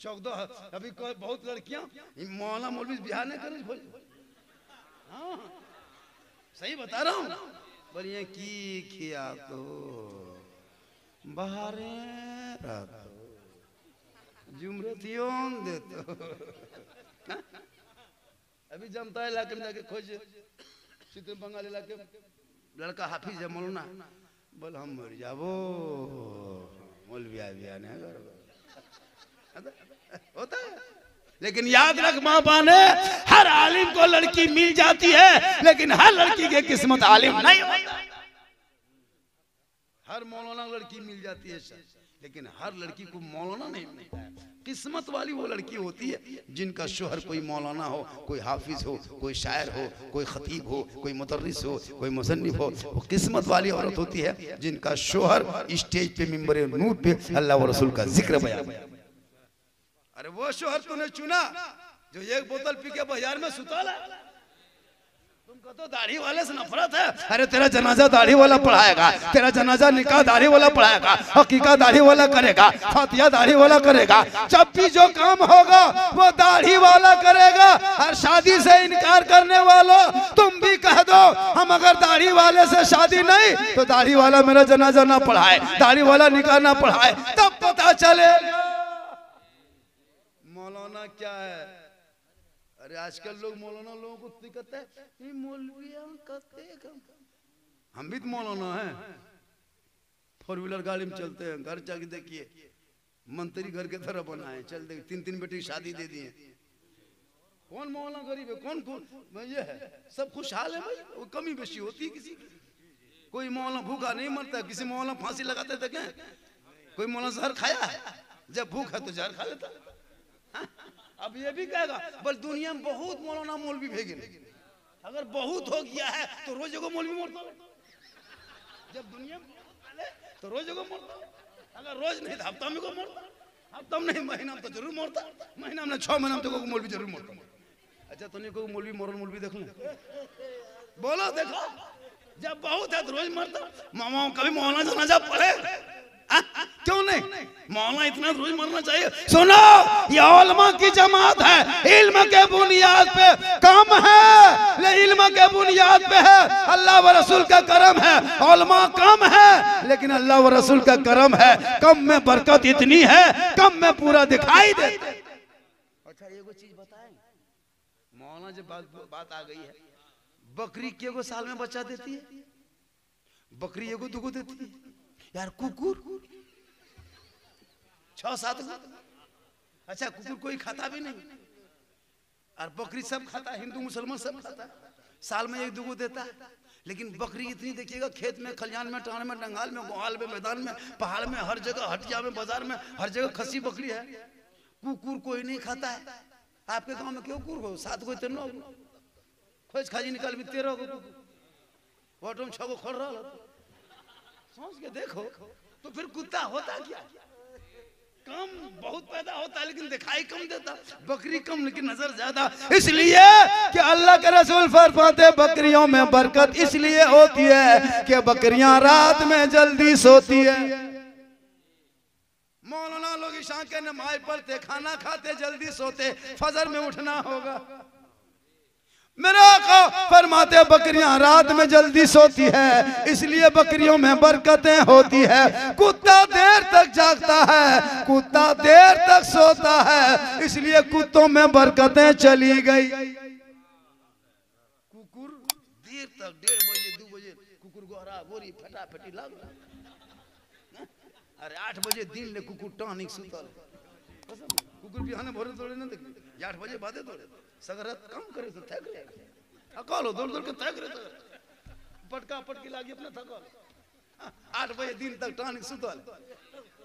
चौक दो अभी बहुत लड़कियां मौलाना मौलवी बिहार नहीं करे खोज। हाँ सही बता रहा हूँ। बोलिए की खिया तो बाहरे जुमरतियों दे तो अभी जमता है इलाके में जाके खोज चित्र बंगाल इलाके लड़का हाफिज है मौलाना बोल हम मर जाबो मौलवी बिया नहीं होता है। लेकिन याद रख माँ बाने हर आलिम को लड़की मिल जाती है लेकिन हर लड़की की किस्मत आलिम नहीं होता। हर मौलाना लड़की मिल जाती है लेकिन हर लड़की को मौलाना नहीं मिलता है। किस्मत वाली वो लड़की होती है जिनका शोहर कोई मौलाना हो, कोई हाफिज हो, कोई शायर हो, कोई खतीब हो, कोई मुदर्रिस हो, कोई मुसन्निफ हो। वो किस्मत वाली औरत होती है जिनका शोहर स्टेज पे मिंबर नूर पे अल्लाह व रसूल का जिक्र बयान। अरे वो शोहर तूने चुना जो एक बोतल पी के बाजार में सुताला। तुमको तो दाढ़ी वाले से नफरत है। अरे तेरा जनाजा दाढ़ी वाला पढ़ाएगा, तेरा जनाजा निकाह दाढ़ी वाला पढ़ाएगा, हकीका दाढ़ी वाला करेगा, फातिया दाढ़ी वाला करेगा। जब भी जो काम होगा वो दाढ़ी वाला करेगा। और शादी से इनकार करने वालों तुम भी कह दो हम अगर दाढ़ी वाले से शादी नहीं तो दाढ़ी वाला मेरा जनाजा ना पढ़ाए, दाढ़ी वाला निकाह ना पढ़ाए, तब पता चलेगा मौलाना क्या है। अरे आजकल लोग मौलाना लोगों को कहते हैं मौलविया कहते हैं। हम भी तो मौलाना हैं, 4 व्हीलर गाड़ी में चलते हैं। घर जाके देखिए मंत्री घर के तरह बना है, चल देख 3-3 बेटी की शादी दे दी है। कौन मौलाना गरीब है, कौन कौन ये है, सब खुशहाल है भाई। वो कमी बेशी होती है किसी की। कोई मौलाना भूखा नहीं मरता, किसी मौलाना फांसी लगाते थे क्या? कोई मौलाना जहर खाया है? जब भूख है तो जहर खा लेता। अब ये भी कहेगा बस दुनिया में बहुत मौलाना मौलवी भेगे। अगर बहुत हो गया है तो रोज एगो मौलवी मरता। जब दुनिया में तो रोज एगो मरता। अगर रोज नहीं तो हफ्ता में को मरता, हफ्ता में नहीं महीना में तो जरूर मरता, महीना में 6 महीना में तो मौलवी जरूर मरता। अच्छा तो नहीं को मौलवी मरल मौलवी देख लें, बोलो देखो। जब बहुत है तो रोज मरता। मामा कभी मौलाना जनाजा पढ़े क्यों नहीं? मौलाना इतना रोज मरना चाहिए। सुनो ये उलमा की जमात है, इल्म के बुनियाद पे कम है, ले इल्म के बुनियाद पे है। अल्लाह व रसूल का करम है। उलमा कम है लेकिन अल्लाह व रसूल का करम है। कम में बरकत इतनी है, कम में पूरा दिखाई देता। अच्छा एगो चीज बताएं, मौलाना जब बात आ गई है, बकरी के साल में बच्चा देती है? बकरी एगो दुगो देती है यार। कुकुर 6-7 को। अच्छा कुकुर कोई खाता भी नहीं और बकरी सब खाता है, हिंदू मुसलमान सब खाता है। साल में 1-2 देता है। लेकिन बकरी इतनी देखिएगा, खेत में, खलियान में, टाण में, डंगाल में, गोहाल में, मैदान में, पहाड़ में, हर जगह, हटिया में, बाजार में, हर जगह खस्सी बकरी है। कुकुर कोई नहीं खाता है। आपके गाँव में क्यों कुकुर हो? 7 को इतना खोज खाजी निकाल भी 13 को ऑटो में 6 को खोल रहा। सोच के देखो तो फिर कुत्ता होता क्या? कम बहुत पैदा होता है लेकिन दिखाई कम देता। बकरी कम लेकिन नजर ज्यादा। इसलिए कि अल्लाह के रसूल फरमाते बकरियों में बरकत इसलिए होती है कि बकरियां रात में जल्दी सोती है। मौलाना लोग ईशा के नमाज पढ़ते, खाना खाते, जल्दी सोते, फजर में उठना होगा। मेरा आका फरमाते बकरियां रात में जल्दी सोती है इसलिए बकरियों में बरकतें होती है। कुत्ता देर तक जागता है, कुत्ता देर तक सोता है इसलिए कुत्तों में बरकतें चली गई। कुकुर देर तक 1:30 बजे 2 बजे कुकुर गोहरा गोरी फटाफटी लग। अरे 8 बजे दिन ले कुकुर टानिक सुतल। कुकुर बिहाने भोरे दौड़े ना देख 8 बजे बादे दौड़े। सगरत कम करे तो थक जाए। अकालो दौड़ दौड़ के थक रहे तो पटका पटकी लागी अपने थकल। 8 बजे दिन तक टानिक सुतल।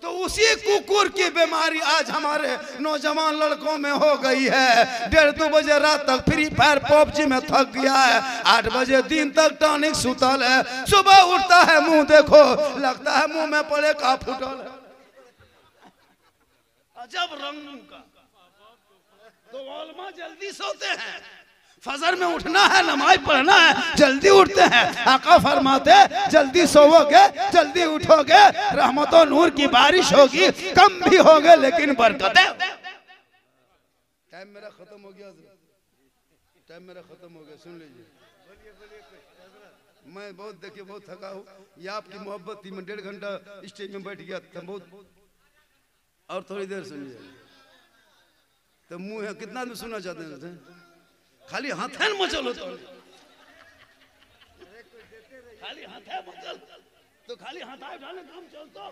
तो उसी कुकुर की बीमारी आज हमारे नौजवान लड़कों में हो गई है। 1:30-2 बजे रात तक फ्री फायर पबजी में थक गया है। 8 बजे दिन तक टानिक सुतल है। सुबह उठता है मुंह देखो लगता है मुंह में पड़े का फुटल है। अजब रंग का। तो उलमा जल्दी सोते हैं, फजर में उठना है, नमाज पढ़ना है, जल्दी उठते हैं। आका फरमाते जल्दी सोओगे, जल्दी उठोगे, रहमत और नूर की बारिश होगी। कम भी होगे लेकिन बरकतें। टाइम मेरा खत्म हो गया, टाइम मेरा खत्म हो गया, सुन लीजिए। मैं बहुत देखिए बहुत थका हूँ, ये आपकी मोहब्बत थी, मैं 1.5 घंटा स्टेज में बैठ गया था बहुत। और थोड़ी देर सुनिए तो मुंह है, कितना आदमी सुनना चाहते हैं? खाली हाथ है मचल होता, खाली हाथ है मचल तो खाली हाथ उठाने काम चलता,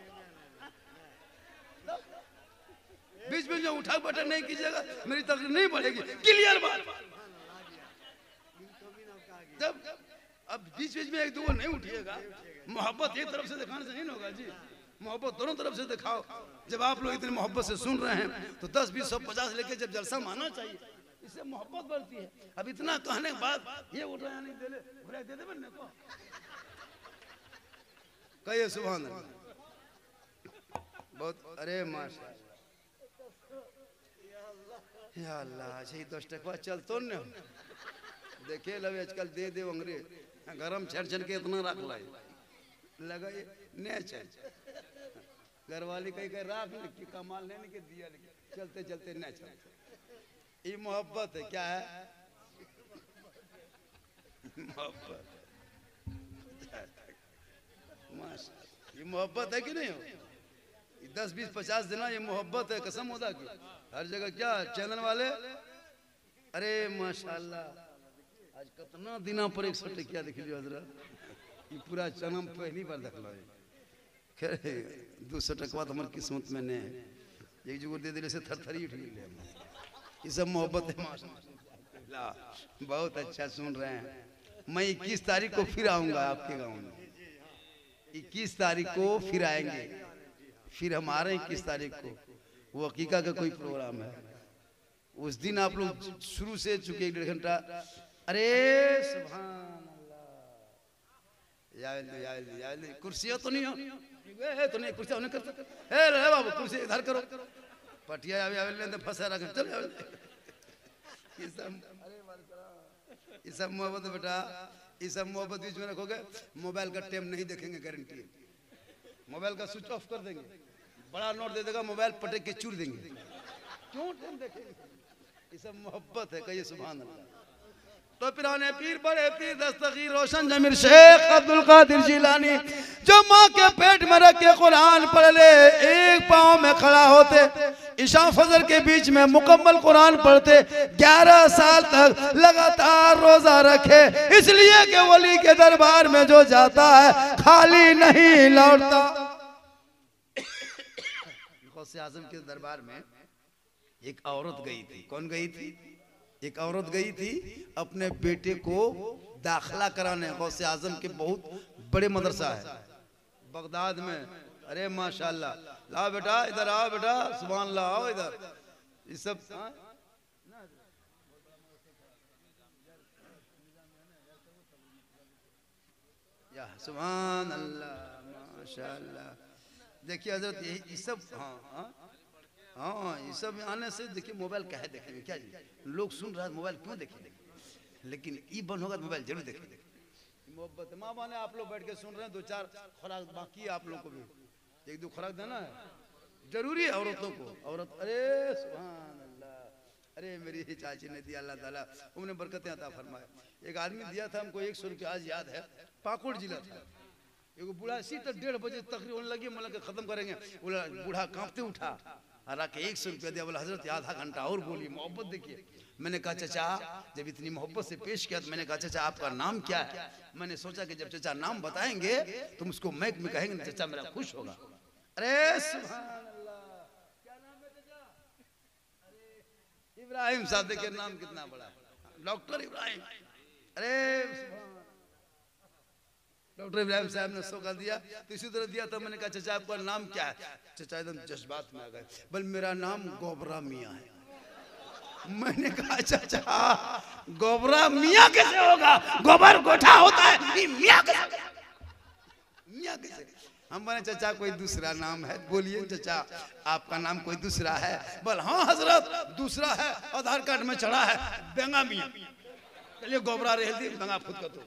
बीच में जो उठा बैठा नहीं कीजिएगा, मेरी तकलीफ नहीं बढ़ेगी। क्लियर बात। जब अब बीच बीच में एक दो नहीं उठिएगा, मोहब्बत एक तरफ से दिखाने से नहीं होगा जी, मोहब्बत दोनों तरफ से दिखाओ। जब आप लोग इतनी मोहब्बत से सुन रहे हैं तो 10, 20, 100, 50 लेके जब जलसा मानना चाहिए, इससे मोहब्बत बढ़ती है। अब इतना कहने के बाद ये उठ रहा नहीं, दे दे बनने को कहिए सुभान अल्लाह। बहुत अरे माशाअल्लाह या अल्लाह, 10 टका चल तो न देखे लब आजकल दे दे अंग्रेज गरम छड़ के इतना रख लाई लगा ये ने चल घर वाली कहीं कहीं राख कि कमाल लेने के दिया, चलते चलते न चल। ये मोहब्बत है, क्या है मोहब्बत? ये मोहब्बत है कि नहीं हो? 10, 20, 50 देना ये मोहब्बत है, कसम खुदा की। हर जगह क्या चैनल वाले, अरे माशाल्लाह आज कितना दिना पर 100 क्या देख लियो हजरत, ये पूरा जन्म पहली बार देख लो। खैर 200 टकवा तो हमारी किस्मत में नहीं है, एक जुगुर दे दिले से थरथरी उठ गई। ये सब मोहब्बत है माशाल्लाह। बहुत अच्छा सुन रहे हैं। मैं 21 तारीख को फिर आऊंगा आपके गाँव में, 21 तारीख को फिर आएंगे, फिर हम आ रहे हैं 21 तारीख को। वो हकीका का कोई प्रोग्राम है, उस दिन आप लोग शुरू से चुके 1.5 घंटा। अरे सुभान अल्लाह, कुर्सियां तो नहीं हो तो नहीं, कुर्सियां नहीं कर सकते। रे बाबू कुर्सी इधर करो, पटिया फंसा रख चल। ये सब मोहब्बत बेटा, ये सब मोहब्बत बीच में रखोगे। मोबाइल का टाइम नहीं देखेंगे, गारंटी है। मोबाइल का स्विच ऑफ कर देंगे, बड़ा नोट दे देगा, मोबाइल पटक के चूर देंगे। क्यों टाइम देखेंगे? ये सब मोहब्बत है, कहिए सुभान अल्लाह। तो पिराने पीर बड़े पीर दस्तगीर रोशन जमीर शेख अब्दुल कादिर जिलानी जो माँ के पेट में रख के कुरान पढ़ ले, एक पाँव में खड़ा होते, ईशा फजर के बीच में मुकम्मल कुरान पढ़ते, 11 साल तक लगातार रोजा रखे, इसलिए कि वली के दरबार में जो जाता है खाली नहीं लौटता। गौसे आजम के दरबार में एक औरत गई थी। कौन गई थी? एक औरत गई थी अपने बेटे को दाखिला कराने। गौसे आजम के बहुत बड़े मदरसा है बगदाद में। अरे माशाल्लाह, लाओ बेटा इधर आओ, बेटा सुभान अल्लाह, आओ इधर। ये सब या सुभान अल्लाह माशाल्लाह। देखिए हजरत ये सब हाँ ये सब आने से देखिए मोबाइल क्या है देखेंगे क्या जी, लोग सुन रहे हैं मोबाइल क्यों देखेंगे, लेकिन ये बंद होगा तो मोबाइल जरूर देखेंगे। मोहब्बत माँ बाने आप लोग बैठ के सुन रहे हैं, 2-4 खुराक बाकी है आप लोगों को भी 1-2 खुराक देना है जरूरी है औरतों को। औरत अरे सुभान अल्लाह, अरे मेरी चाची ने दिया, अल्लाह ताला उन्हें बरकतें अता फरमाए। एक आदमी दिया था हमको 100 रुपया, आज याद है, पाकुड़ जिला था। एक बूढ़ा इसी तक 1:30 बजे तकरीर होने लगी, मतलब खत्म करेंगे, बूढ़ा कांपते उठा और आके 100 रुपया दिया। बोला हजरत आधा घंटा और बोलिए, मोहब्बत देखिए। मैंने कहा चाचा, जब इतनी मोहब्बत से पेश किया तो मैंने कहा चाचा आपका नाम क्या है? मैंने सोचा कि जब चाचा नाम बताएंगे तुम उसको मैक में कहेंगे चाचा मेरा खुश होगा। अरे सुभान अल्लाह, क्या नाम है चाचा? अरे इब्राहिम साहब, देखिए नाम कितना बड़ा है, डॉक्टर इब्राहिम। अरे डॉक्टर इब्राहिम साहब ने सौगा दिया तो इसी तरह दिया था। मैंने कहा चाचा आपका नाम क्या है? चाचा एकदम जज्बात में आ गए, बोल मेरा नाम गोबरा मियाँ है। मैंने कहा चाचा गोबरा मियाँ कैसे होगा, गोबर गोठा होता है, मियाँ कैसे? मियाँ कैसे? हम बोले चाचा कोई दूसरा नाम है, बोलिए चाचा आपका नाम कोई दूसरा है? बोल हाँ हजरत दूसरा है, आधार कार्ड में चढ़ा है बेंगा मियाँ। चलिए गोबरा रह दी, बेंगा खुद का तो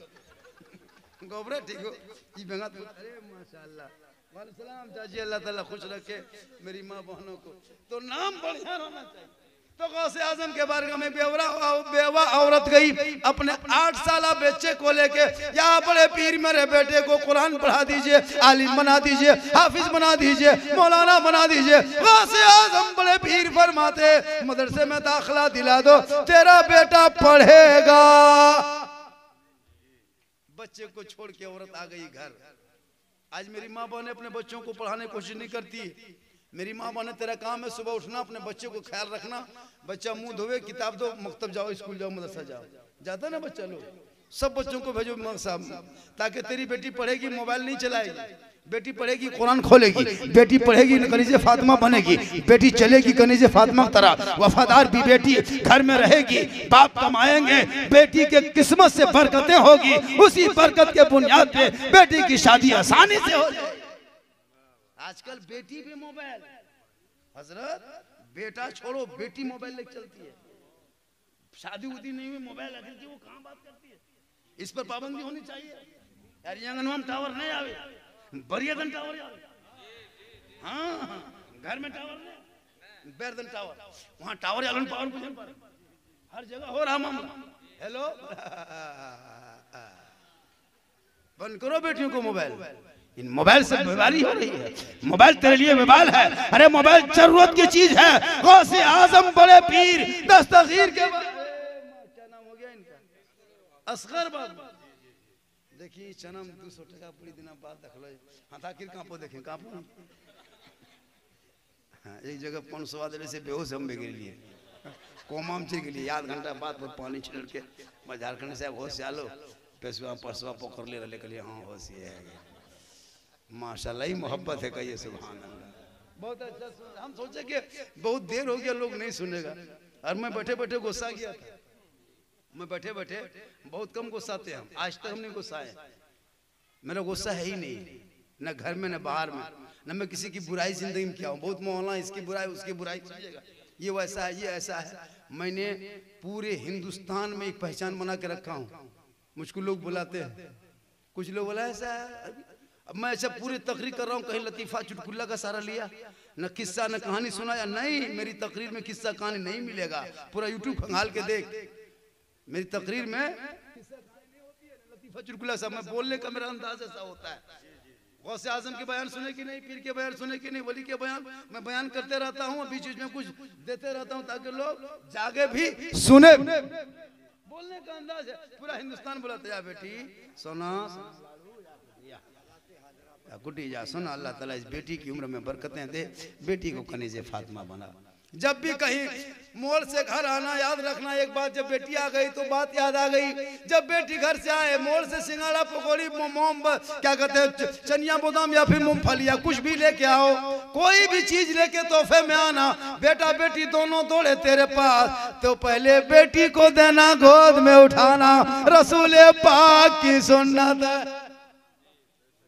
गोबरा ठीक हो, ये बेंगा तो। अरे माशाल्लाह, वालेकुम चाची, अल्लाह ताला खुश रखे मेरी माँ बहनों को। तो नाम बढ़िया होना चाहिए, तो गौसे आजम के बारगाह में बेवा औरत गई अपने 8 साला बच्चे को लेके, या बड़े पीर मेरे बेटे को कुरान पढ़ा दीजिए, आलिम बना दीजिए, हाफिज बना दीजिए, मौलाना बना दीजिए। गौसे आजम बड़े पीर फरमाते मदरसे में दाखिला दिला दो, तेरा बेटा पढ़ेगा। बच्चे को छोड़ के औरत आ गई घर। आज मेरी माँ बहन अपने बच्चों को पढ़ाने की कोशिश नहीं करती। मेरी माँ बहने तेरा काम है सुबह उठना, अपने बच्चे को ख्याल रखना, बच्चा मुंह धोवे, किताब दो, मकतब जाओ, स्कूल जाओ, मदरसा जाओ। जाता ना बच्चा लोग, सब बच्चों को भेजो मदरसा, ताकि तेरी बेटी पढ़ेगी, मोबाइल नहीं चलाएगी, बेटी पढ़ेगी कुरान खोलेगी, बेटी पढ़ेगी कनीज़े फातिमा बनेगी, बेटी चलेगी कनीज़े फातिमा तरह वफादार भी बेटी घर में रहेगी, बाप कमाएंगे, बेटी के किस्मत से बरकतें होगी, उसी बरकत के बुनियाद पे बेटी की शादी आसानी से हो जाए। आजकल बेटी भी मोबाइल, हजरत बेटा छोड़ो, बेटी मोबाइल लेके चलती है। शादी उदी नहीं हुई मोबाइल रखती, वो कहाँ बात करती है। इस पर पाबंदी होनी चाहिए यार। यंगनवाम टावर नहीं आवे, बरियादन टावर आवे। हाँ घर में टावर नहीं, बेरदन टावर, वहाँ टावर आलन पावर पूजन पर हर जगह हो रहा मामला। हेलो बंद करो बेटियों को मोबाइल। इन मोबाइल से बीमारी हो रही है। मोबाइल तेरे लिए मोबाइल है, अरे मोबाइल जरूरत की चीज है। गौसे आजम बड़े पीर दस्तगीर के क्या नाम हो गया इनका, असगर बाबू। देखिए चनम 200 टका पूरी दिन बाद देख लो। हाँ ताकिर कहाँ पो देखें, कहाँ पो हाँ, एक जगह 500 वादे से बेहोश हम बिगड़ लिए, कोमा में चल गए। आध घंटा बाद पानी छिड़क के मैं झारखंड से होश से आलो, पैसवा परसवा पकड़ ले रहे के लिए। हाँ होश ये है, माशाल्लाह ही मोहब्बत है। कहिए सुभान अल्लाह, बहुत अच्छा। हम सोचे कि बहुत देर हो गया लोग नहीं सुनेगा, और मैं बैठे बैठे गुस्सा गया था। मैं बैठे बैठे बहुत कम गुस्साते हैं, आज तक हमने गुस्साए। मेरा गुस्सा है ही नहीं, न घर में न बाहर में, न मैं किसी की बुराई जिंदगी में किया हूँ। बहुत मौलाना इसकी बुराई उसकी बुराई, ये वैसा है ये ऐसा है। मैंने पूरे हिंदुस्तान में एक पहचान बना के रखा हूँ। मुझको लोग बुलाते हैं, कुछ लोग बोला ऐसा है। अब मैं ऐसा पूरी तकरीर कर रहा हूँ, कहीं लतीफा चुटकुल्ला का सारा लिया, न किस्सा न कहानी सुनाया। नहीं, मेरी तकरीर में किस्सा कहानी नहीं मिलेगा। पूरा यूट्यूब खंगाल के देख, मेरी तकरीर में किस्सा कहानी नहीं होती है, लतीफा चुटकुल्ला सब। मैं बोलने का मेरा अंदाज ऐसा होता है। गौसे आजम के बयान सुने कि नहीं, पीर के बयान सुने कि नहीं, वली के बयान मैं बयान करते रहता हूँ, बीच बीच में कुछ देते रहता हूँ ताकि लोग जागे भी सुने। बोलने का अंदाज है। पूरा हिंदुस्तान बुलाते जा बेटी सोना गुड्डी जा सुना, अल्लाह ताला इस बेटी की उम्र में बरकतें दे, बेटी को कनीज़े फातिमा बना। जब भी कहीं मोड़ से घर आना याद रखना, एक बात जब बेटी आ गई तो बात याद आ गई। जब बेटी घर से आए, मोड़ से सिंगाड़ा पकौड़ी मोम क्या कहते हैं चनिया बादाम या फिर मूंगफली या कुछ भी लेके आओ, कोई भी चीज लेके तोहफे में आना। बेटा बेटी दोनों दौड़े तेरे पास, तो पहले बेटी को देना, गोद में उठाना, रसूल पाक की सुन्नत है।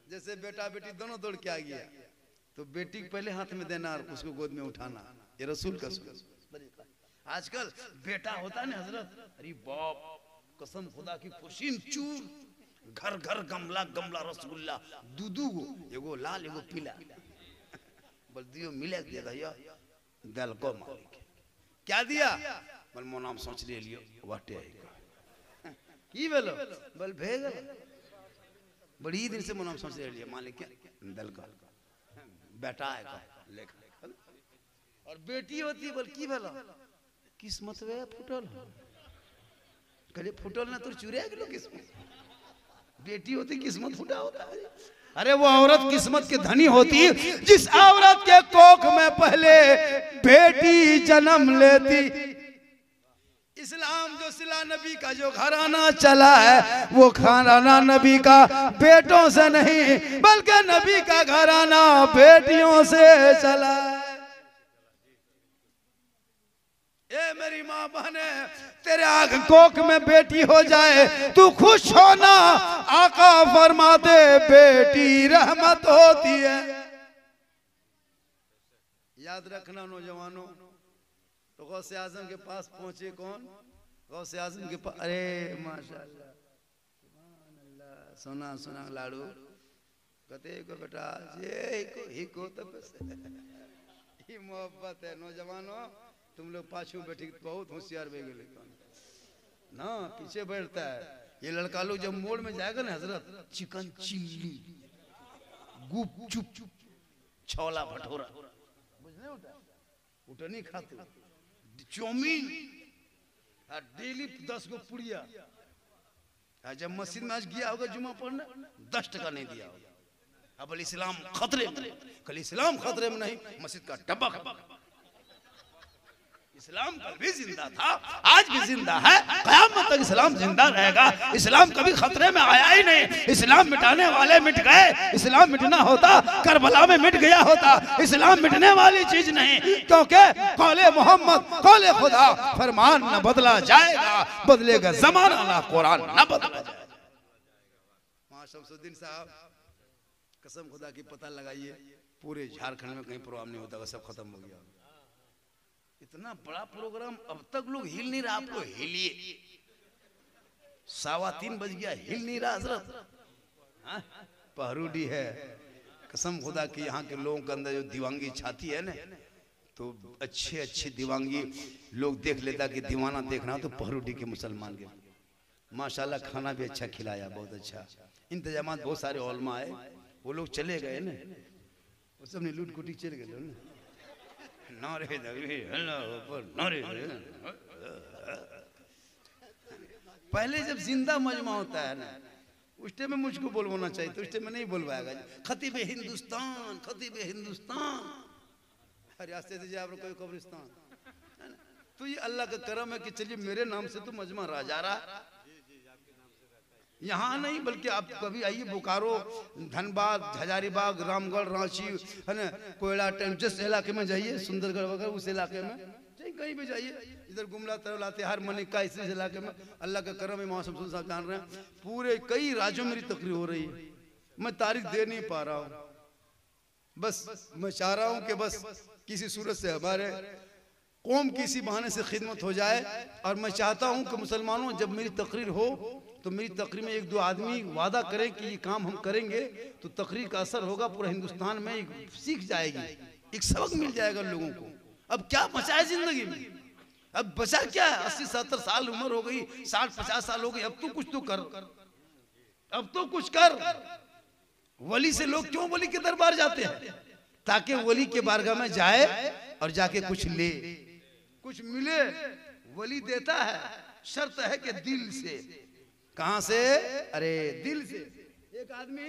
जैसे बेटा बेटी दोनों दौड़ के आ गया तो बेटी को पहले हाथ में देना और उसको गोद में उठाना, ये रसूल का तरीका। आजकल बेटा होता है ना हजरत, अरे बाप कसम खुदा की खुशीन चूर, घर घर गमला गमला रसगुल्ला, दूधू गो, एगो लाल एगो पीला, बोल दियो मिले देगा या दल को मालिक क्या दिया, बोल मो नाम सोच ले लियो वाटे की बोलो, बोल भेज बड़ी दिन से मो नाम सोच ले लियो मालिक क्या दल का बेटा आएगा लेख। और बेटी होती बोल की भला किस्मत वे फुटल, कहे फुटल ना तो चुरे किलो किस्मत। बेटी होती किस्मत फुटा होता है। अरे वो औरत किस्मत की धनी होती जिस औरत के कोख में पहले बेटी जन्म लेती। इस्लाम जो सिला नबी का जो घराना चला है, वो घराना नबी का बेटों से नहीं बल्कि नबी का घराना बेटियों से चला है। ए मेरी माँ बहने, तेरे आग कोख में बेटी हो जाए तू खुश होना, आका फरमाते बेटी रहमत होती है। याद रखना नौजवानों, तो गौसे आजम के पास पहुंचे कौन, गौसे आजम के पास, अरे माशाल्लाह सोना सोना लाड़ू कहते को बेटा ये ही को तो ही मोहब्बत है। नौजवानों तुम लोग पाछू बैठी बहुत होशियार बे गए ना, पीछे बैठता है। ये लड़का लोग जब मोड़ में जाएगा ना हजरत, चिकन चिल्ली, गुपचुप, छोला भटूरा, बुझने उठा नहीं खाते, चौमीन, डेली 10 गो पुड़िया। जब मस्जिद में आज गया होगा जुमा पढ़ने, 10 टका नहीं दिया होगा। अब इस्लाम खतरे में, कल इस्लाम खतरे में नहीं, मस्जिद का डब्बा खत्म। इस्लाम कल भी जिंदा था, आज भी जिंदा है, क़यामत तक इस्लाम जिंदा रहेगा। इस्लाम कभी खतरे में आया ही नहीं। इस्लाम मिटाने वाले मिट गए। इस्लाम मिटना होता करबला में मिट गया होता। इस्लाम मिटने वाली चीज नहीं, क्योंकि कौले मोहम्मद कौले खुदा, फरमान न बदला जाएगा, बदलेगा जमाना ना कुरान न बदला जाएगा। शमसुद्दीन साहब कसम खुदा की पता लगाइए, पूरे झारखंड में कहीं प्रोग्राम नहीं होता, सब खत्म हो गया। इतना बड़ा प्रोग्राम, अब तक लोग हिल नहीं रहा। आप लोग हिलिए, 3:15 बज गया, हिल नहीं रहा हजरत। पहरूडी है, कसम खुदा की यहाँ के लोगों के अंदर जो दीवांगी छाती है ना, तो अच्छे अच्छे दीवांगी लोग देख लेता कि दीवाना देखना तो पहरूडी के मुसलमान के। माशाल्लाह खाना भी अच्छा खिलाया, बहुत अच्छा इंतजाम, बहुत सारे ओलमा आए, वो लोग चले गए ना, वो सब ने लूट कुटी चले गए ना। पहले जब जिंदा मजमा होता है ना, उस टाइम में मुझको बोलवाना चाहिए, तो उस टाइम में नहीं बोलवाएगा। खतीब हिंदुस्तान, खतीब हिंदुस्तान, हर रास्ते से जा कोई कब्रिस्तान। तो ये अल्लाह का करम है कि चलिए मेरे नाम से तो मजमा राजा रहा। यहाँ नहीं बल्कि आप कभी आइए बोकारो, धनबाद, हजारीबाग, रामगढ़, रांची है ना, कोयला टाइम, जिस इलाके में जाइए, सुंदरगढ़ वगैरह उस इलाके में कहीं भी जाइए, इधर गुमला तरफ लाते हर मनिका इस इलाके में अल्लाह का करम है। मौसम साहब जान रहे हैं, पूरे कई राज्यों में मेरी तकरीर हो रही है। मैं तारीख दे नहीं पा रहा हूँ, बस मैं चाह रहा हूँ कि बस किसी सूरत से हमारे कौम की इसी बहाने से खिदमत हो जाए। और मैं चाहता हूँ कि मुसलमानों, जब मेरी तकरीर हो तो मेरी तकरीर में 1-2 आदमी वादा करें कि ये काम हम करेंगे, तो तकरीर का असर होगा पूरे हिंदुस्तान में, सीख जाएगी, एक सबक मिल जाएगा लोगों को। अब क्या बचा है जिंदगी में? अब बचा क्या है? 80-70 साल उम्र हो गई, 60-50 साल हो गई, अब तो कुछ तो कर, अब तो कुछ कर। वली से लोग क्यों वली के दरबार जाते हैं? ताकि वली के बारगाह में जाए और जाके कुछ ले, कुछ मिले। वली देता है, शर्त है कि दिल से। कहां से? अरे दिल से। एक आदमी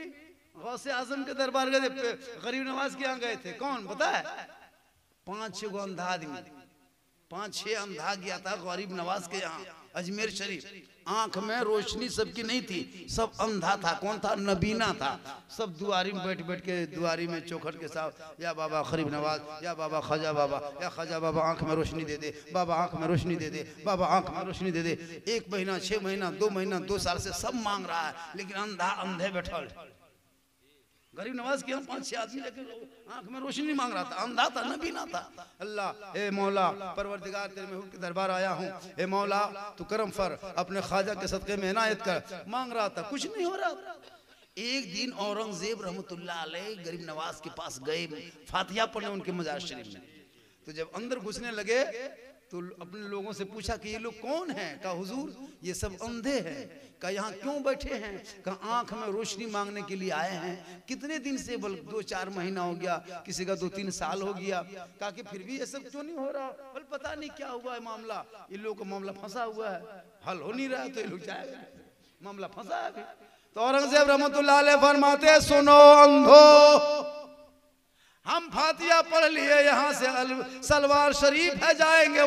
गौसे आजम के दरबार गए थे, गरीब नवाज के यहाँ गए थे। कौन पता है? 5-6 गो अंधा आदमी, 5-6 अंधा गया था गरीब नवाज के यहाँ अजमेर शरीफ। आंख में रोशनी सबकी नहीं थी, सब अंधा था। कौन था? नबीना था। सब दुआरी में बैठ बैठ के, दुआरी में चौखट के साथ, या बाबा गरीब नवाज, या बाबा ख्वाजा बाबा, या ख्वाजा बाबा आंख में रोशनी दे दे, बाबा आंख में रोशनी दे दे, बाबा आंख में रोशनी दे दे। 1 महीना, 6 महीना, 2 महीना, 2 साल से सब मांग रहा है, लेकिन अंधा अंधे बैठल। गरीब नवाज के 5-6 आदमी लेके आंख में रोशनी मांग रहा था, अंधा था, नबीना था। अल्लाह, ए मौला परवरदिगार, तेरे महबूब के दरबार आया हूँ, ए मौला तू करम फर, अपने ख्वाजा के सदक़े में इनायत कर। मांग रहा था, कुछ नहीं हो रहा था। एक दिन औरंगजेब रहमतुल्लाह अलैह गरीब नवाज के पास गए, फातिहा पढ़ने उनके मजार शरीफ में। तो जब अंदर घुसने लगे तो अपने लोगों से पूछा कि ये लोग कौन हैं? कहा हुजूर ये सब अंधे हैं। कहा यहाँ क्यों बैठे हैं? कहा आंख में रोशनी मांगने के लिए आए हैं। कितने दिन से? बोल 2-4 महीना हो गया, किसी का 2-3 साल हो गया। कहा कि फिर भी ये सब क्यों नहीं हो रहा? बोल पता नहीं क्या हुआ है मामला, इन लोगों का मामला फंसा हुआ है, हल हो नहीं रहा है, तो ये लोग जाएगा, मामला फंसा है। तो औरंगजेब रहमतुल्लाह अलैह फरमाते, सुनो अंधो, हम फातिहा पढ़ लिए, यहाँ से सलवार शरीफ है, जाएंगे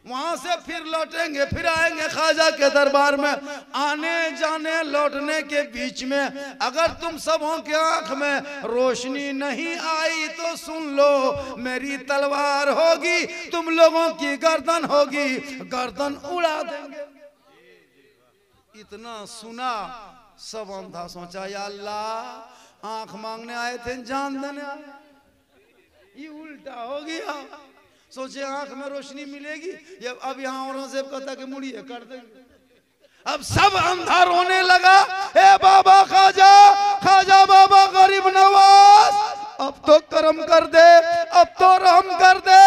वहां से फिर लौटेंगे, फिर आएंगे ख्वाजा के दरबार में। आने जाने लौटने के बीच में अगर तुम सबों के आंख में रोशनी नहीं आई तो सुन लो, मेरी तलवार होगी, तुम लोगों की गर्दन होगी, गर्दन उड़ा देंगे। इतना सुना, सब अंधा सोचा या अल्लाह, आंख मांगने आए थे, जान देने आए, ये उल्टा हो गया। सोचे आंख में रोशनी मिलेगी, ये अब यहाँ औरंगजेब कहता कि मुड़िए कर देंगे। अब सब अंधा रोने लगा, हे बाबा ख्वाजा, ख्वाजा बाबा गरीब नवाज, अब तो करम कर दे, अब तो रहम कर दे,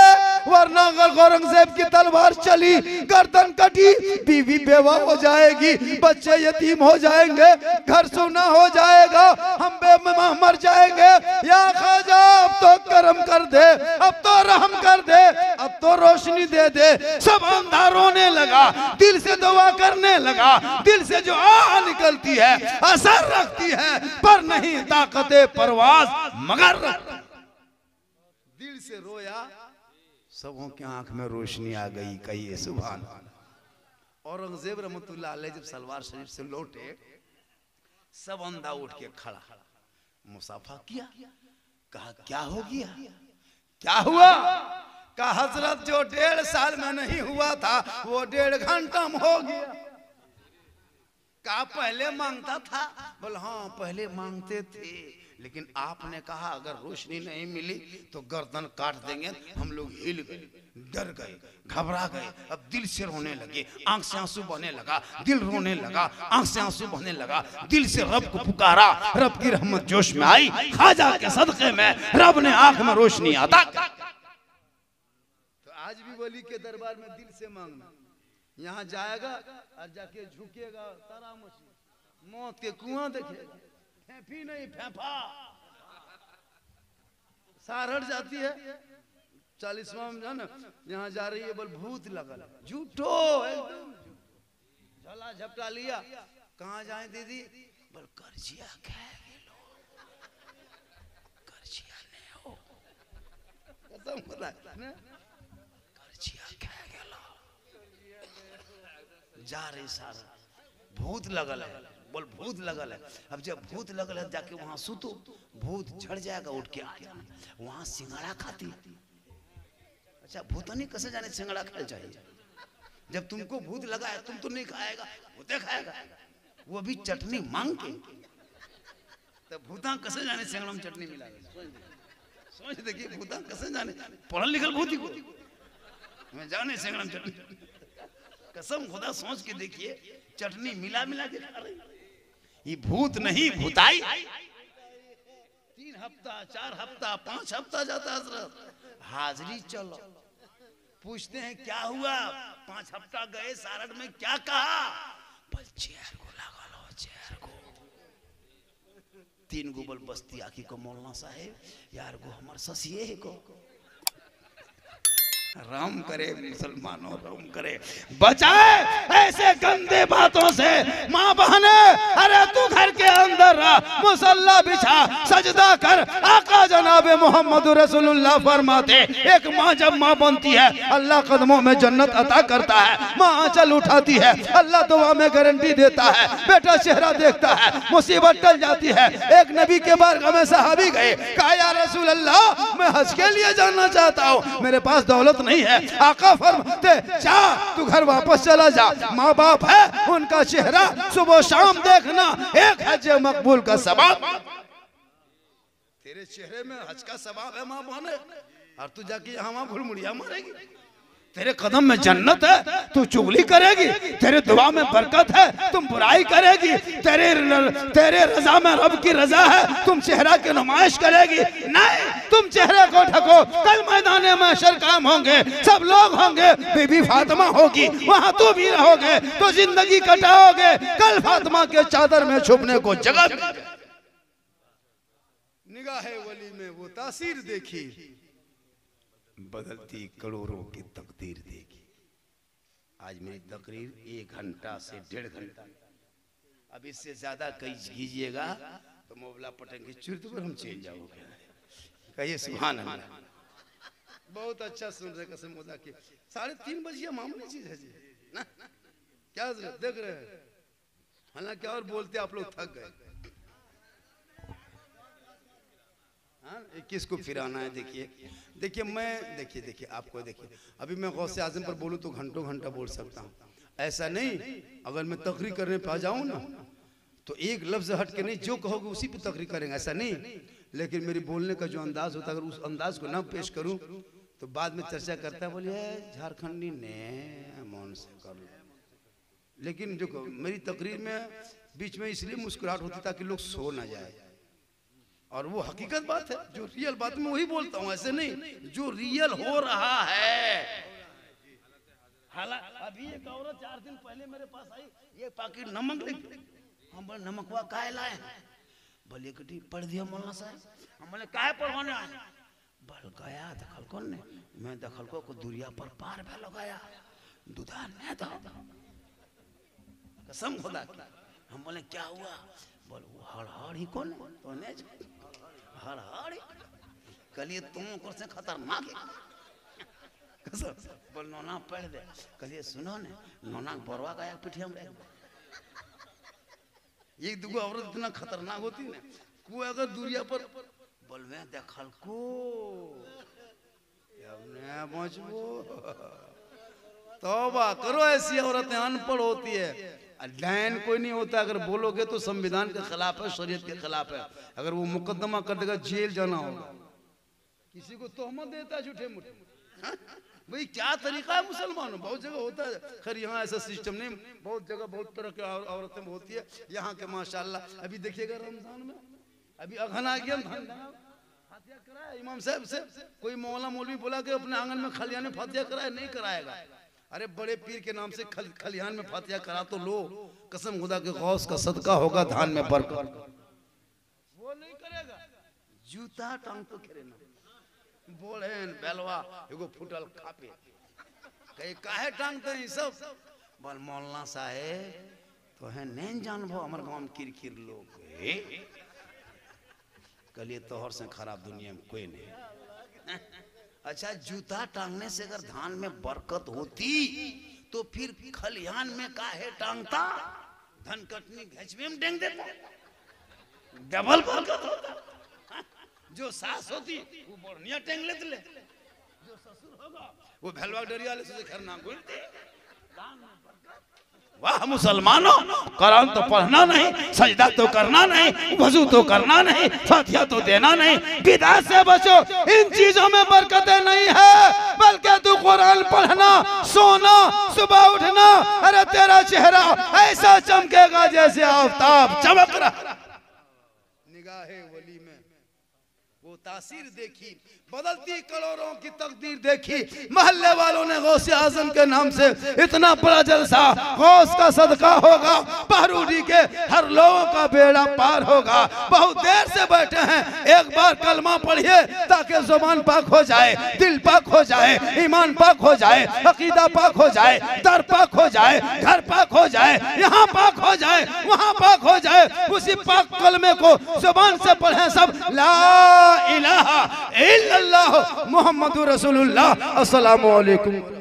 वरना अगर औरंगजेब की तलवार चली, गर्दन कटी, बीवी बेवा हो जाएगी, बच्चे यतीम हो जाएंगे, घर सूना हो जाएगा, हम बेमेह मर जाएंगे। या ख्वाजा अब तो करम कर दे, अब तो रहम कर दे, अब तो रोशनी दे दे। सब अंधा रोने लगा, दिल से दुआ करने लगा। दिल से जो आह निकलती है असर रखती है, पर नहीं ताकते परवाज मगर दिल से रोया, सबों की आंख में रोशनी आ गई। कहिए सुभान अल्लाह। औरंगजेब रहमतुल्लाह अलैह जब सलवार शरीफ से लौटे, सब अंधा उठ के खड़ा, मुसाफा किया, कहा क्या हो गया, क्या हुआ? कहा हजरत जो 1.5 साल में नहीं हुआ था वो 1.5 घंटा में हो गया। कहा पहले मांगता था? बोल हाँ पहले मांगते थे, लेकिन आपने कहा अगर रोशनी नहीं मिली तो गर्दन काट देंगे। हम लोग हिल गए, डर गए, घबरा गए, अब दिल से रोने लगे, आंख से आंसू बहने लगा, दिल रोने लगा, आंख से आंसू बहने लगा। दिल से रब को पुकारा, रब की रहमत जोश में आई, ख्वाजा के सदके में रब ने आंख में रोशनी अता। तो आज भी वली के दरबार में दिल से मांगना। यहाँ जाएगा और जाके झुकेगा, तारा मछली मौत के कुआं देखेगा, फेंफी नहीं फेंफा सार हट जाती है। 40वां में ना यहाँ जा रही है, बोल भूत लगल, झूठो एकदम झला झपटा लिया। कहाँ जाए दीदी? बोल कर्जिया खाए लो, कर्जिया नहीं हो, कसम खुदा ने कर्जिया खाए गेलो। जा रही सारा, भूत लगल है, बोल भूत लगल है। अब जब भूत लगल है जाके वहां सुतो, भूत झड़ जाएगा, उठ के आ जाना। वहां सिंगाड़ा खाती। अच्छा भूतनी कैसे जाने सिंगाड़ा खाना चाहिए? जब तुमको भूत लगा है तुम तो नहीं खाएगा, भूते खाएगा, वो भी चटनी मांग के। तब भूता कैसे जाने सिंगाड़ा में चटनी मिला? सोच देखिए भूता कैसे जाने, पढ़ल लिखल भूती को मैं जाने सिंगाड़ा में चटनी। कसम खुदा सोच के देखिए, चटनी मिला मिला के खा रही। ये भूत नहीं भूताई। 3 हफ्ता 4 हफ्ता 5 हफ्ता जाता हजरत, हाजिरी चलो, पूछते हैं क्या हुआ? 5 हफ्ता गए, सारड में क्या कहा? बोल चेयर को लगा लो, चेयर को। 3 गो बोल बस्ती आखी को मौलाना साहेब यार को हमार ससिए को राम करे, मुसलमानों राम करे, बचाए ऐसे गंदे बातों से। माँ बहने अरे तू घर के अंदर रह, मुसल्ला बिछा, सजदा कर। आका जनाबे मोहम्मद रसूलुल्लाह फरमाते, एक माँ जब माँ बनती है अल्लाह कदमों में जन्नत अता करता है। माँ आंचल उठाती है, अल्लाह दुआ में गारंटी देता है, बेटा चेहरा देखता है, मुसीबत टल जाती है। एक नबी के बारगाह में सहाबी गए, कहा या रसूल अल्लाह मैं हज के लिए जाना चाहता हूँ, मेरे पास दौलत नहीं है। आका फरमाते जा तू घर वापस चला जा, माँ बाप है उनका चेहरा सुबह शाम देखना, एक हज मकबूल का सवाब तेरे चेहरे में हज का सवाब है माँ बहने। और तू जाके यहाँ वहाँ भूलमुड़िया मारेगी, तेरे कदम में जन्नत है, तू चुगली करेगी, तेरे दुआ में बरकत है, तुम बुराई करेगी, तेरे रजा में रब की रजा है, तुम चेहरा की नुमाइश करेगी। नहीं, तुम चेहरे को ढको, कल मैदान महशर कायम होंगे, सब लोग होंगे, बीबी फातिमा होगी, वहां तू भी रहोगे, तो जिंदगी कटाओगे, कल फातिमा के चादर में छुपने को जगह। निगाहे वली में वो तासीर देखी, बदलती करोड़ों की तकदीर देगी। आज मेरी तकरीर 1 घंटा से 1.5 घंटा, अब इससे ज्यादा कीजिएगा तो मोबला पटेंगे चुर्त पर हम चेंज जाओगे। कहिए सुभान अल्लाह। बहुत अच्छा सुन रहे, कसम खुदा की। 3:30 बजे मामूली चीज है जी ना, क्या देख रहे हैं? हालांकि और बोलते आप लोग थक गए। 21 को फिर आना है। देखिए मैं देखिए आपको देखिए, अभी मैं गौसे आजम पर बोलूं तो घंटों घंटा बोल सकता हूं। ऐसा नहीं अगर मैं तकरीर करने पे आ जाऊं ना तो एक लफ्ज हट के नहीं, जो कहोगे उसी पे तकरीर करेंगे, ऐसा नहीं। लेकिन मेरी बोलने का जो अंदाज होता है अगर उस अंदाज को ना पेश करूं तो बाद में चर्चा करता है, बोलिए झारखंडी ने मौन से कर लो। लेकिन जो मेरी तकरीर में बीच में इसलिए मुस्कुराहट होती ताकि लोग सो ना जाए। और वो हकीकत बात है, जो रियल बात में वही बोलता हूँ, ऐसे नहीं, जो रियल हो रहा है। हालांकि अभी एक औरत 4 दिन पहले मेरे पास आई, ये पाकिट नमक लेके, हम बोले नमकवा काहे लाए? बोले कि पढ़ दिया मौलाना साहब। हम बोले काहे पढ़वाने आए? बल गया दखल कौन ने, मैं दखल को दुरिया पर पार भे लगाया दुधान में था, कसम खुदा की। हम बोले क्या हुआ? बोल वो हड़ ही कौन है? तो ने हड़ कलिए तुम को से खतरनाक है कसम। बोल नोना पढ़ दे, कलिए सुनो ने नोना बरवा गया पिठिया में। एक दुगो औरत इतना खतरनाक होती है, कोई अगर दुरिया पर बोल में देखल को तौबा करो, ऐसी औरतें अनपढ़ होती है। डायन कोई नहीं होता, अगर बोलोगे तो संविधान के खिलाफ है, शरीयत के खिलाफ है। अगर वो मुकदमा कर देगा जेल जाना होगा। किसी को तोहमत देता है झूठे मूठे, भाई क्या तरीका है मुसलमानों? बहुत जगह होता है, खैर यहाँ ऐसा सिस्टम नहीं, बहुत जगह बहुत तरह की औरतें होती है। यहाँ के माशाल्लाह अभी देखिएगा रमजान में अभी अगहन आ गया, फातिहा कराया इमाम साहब से। कोई मौला मौलवी बोला कि अपने आंगन में खलियान में फातिहा कराया, नहीं कराएगा। अरे बड़े पीर के नाम से खलियान में फातिहा करा तो लो, कसम खुदा के गौस का सदका होगा, धान में बरकत। वो नहीं करेगा, जूता टांग तो खेरे ना बोले बेलवा एगो फुटल खापे कहीं काहे टांगते हैं सब। बोल मौलाना साहेब तो है नहीं जानबो हमारे गांव में किरकिर लोग कलिए तोहर से खराब दुनिया में कोई नहीं। अच्छा जूता टांगने से अगर धान में बरकत होती तो फिर खलिहान में काहे टांगता? धन कटनी घेचवे में डेंग देता, डबल बरकत होता। जो सास होती वो बढ़िया टेंग लेते ले, जो ससुर होगा वो भलवा डरिया ले से घर ना घुलते। वाह मुसलमानों, कुरान तो पढ़ना नहीं, सजदा तो करना नहीं, वजू तो करना नहीं, फातिहा तो देना नहीं। बिदअत से बचो, इन चीजों में बरकतें नहीं है, बल्कि तू कुरान पढ़ना, सोना, सुबह उठना, अरे तेरा चेहरा ऐसा चमकेगा जैसे आफताब चमक रहा। निगाहे वली में वो तासीर देखी, बदलती करोड़ों की तकदीर देखी। महल्ले वालों ने गौसे आजम के नाम से इतना बड़ा जलसा, गौस का सदका होगा, पहरूडी के हर लोगों का बेड़ा पार होगा। बहुत देर से बैठे हैं, एक बार कलमा पढ़िए ताकि जुबान पाक हो जाए, दिल पाक हो जाए, ईमान पाक हो जाए, अकीदा पाक हो जाए, दर पाक हो जाए, घर पाक हो जाए, यहाँ पाक हो जाए, वहाँ पाक हो जाए। उसी पाक कलमे को जुबान से पढ़े सब, ला इलाहा इल्लल्लाह मुहम्मदुर रसूलुल्लाह। अस्सलामु अलैकुम।